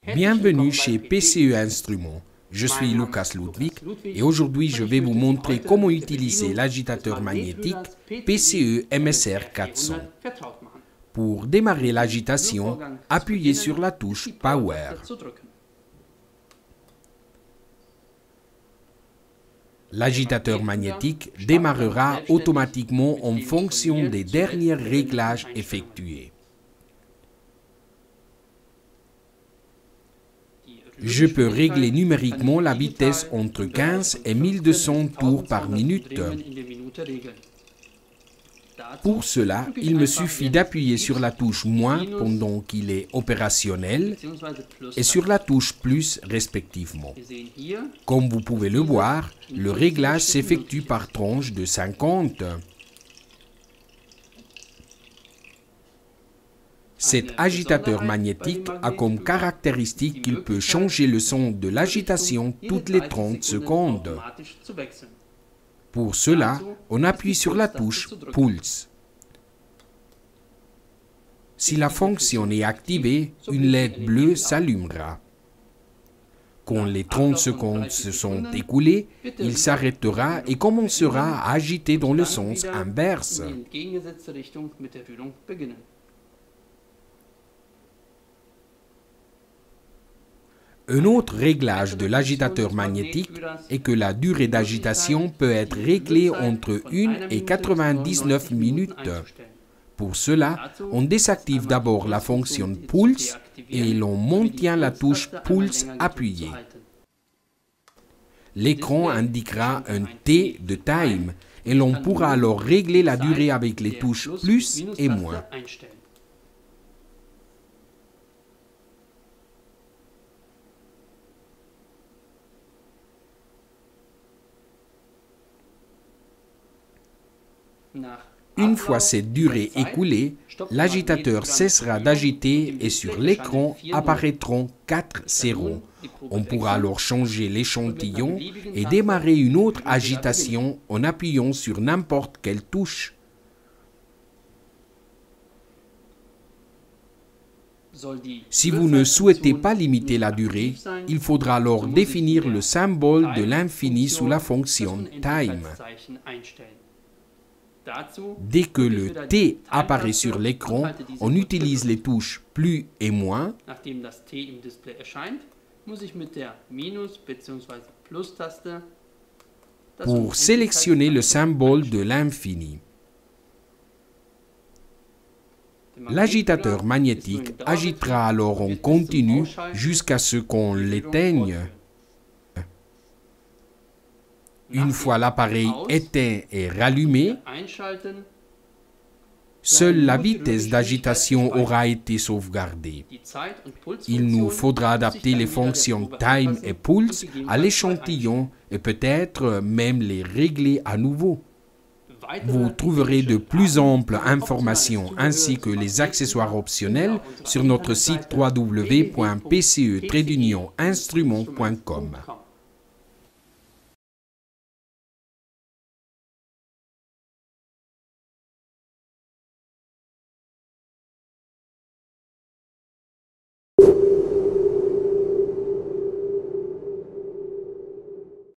Bienvenue chez PCE Instruments. Je suis Lukas Ludwig et aujourd'hui je vais vous montrer comment utiliser l'agitateur magnétique PCE MSR 400. Pour démarrer l'agitation, appuyez sur la touche Power. L'agitateur magnétique démarrera automatiquement en fonction des derniers réglages effectués. Je peux régler numériquement la vitesse entre 15 et 1200 tours par minute. Pour cela, il me suffit d'appuyer sur la touche moins pendant qu'il est opérationnel et sur la touche plus respectivement. Comme vous pouvez le voir, le réglage s'effectue par tranche de 50. Cet agitateur magnétique a comme caractéristique qu'il peut changer le son de l'agitation toutes les 30 secondes. Pour cela, on appuie sur la touche Pulse. Si la fonction est activée, une LED bleue s'allumera. Quand les 30 secondes se sont écoulées, il s'arrêtera et commencera à agiter dans le sens inverse. Un autre réglage de l'agitateur magnétique est que la durée d'agitation peut être réglée entre 1 et 99 minutes. Pour cela, on désactive d'abord la fonction Pulse et l'on maintient la touche Pulse appuyée. L'écran indiquera un T de Time et l'on pourra alors régler la durée avec les touches plus et moins. Une fois cette durée écoulée, l'agitateur cessera d'agiter et sur l'écran apparaîtront 4 zéros. On pourra alors changer l'échantillon et démarrer une autre agitation en appuyant sur n'importe quelle touche. Si vous ne souhaitez pas limiter la durée, il faudra alors définir le symbole de l'infini sous la fonction Time. Dès que le T apparaît sur l'écran, on utilise les touches plus et moins. Pour sélectionner le symbole de l'infini. L'agitateur magnétique agitera alors en continu jusqu'à ce qu'on l'éteigne. Une fois l'appareil éteint et rallumé, seule la vitesse d'agitation aura été sauvegardée. Il nous faudra adapter les fonctions Time et Pulse à l'échantillon et peut-être même les régler à nouveau. Vous trouverez de plus amples informations ainsi que les accessoires optionnels sur notre site www.pce-instruments.com.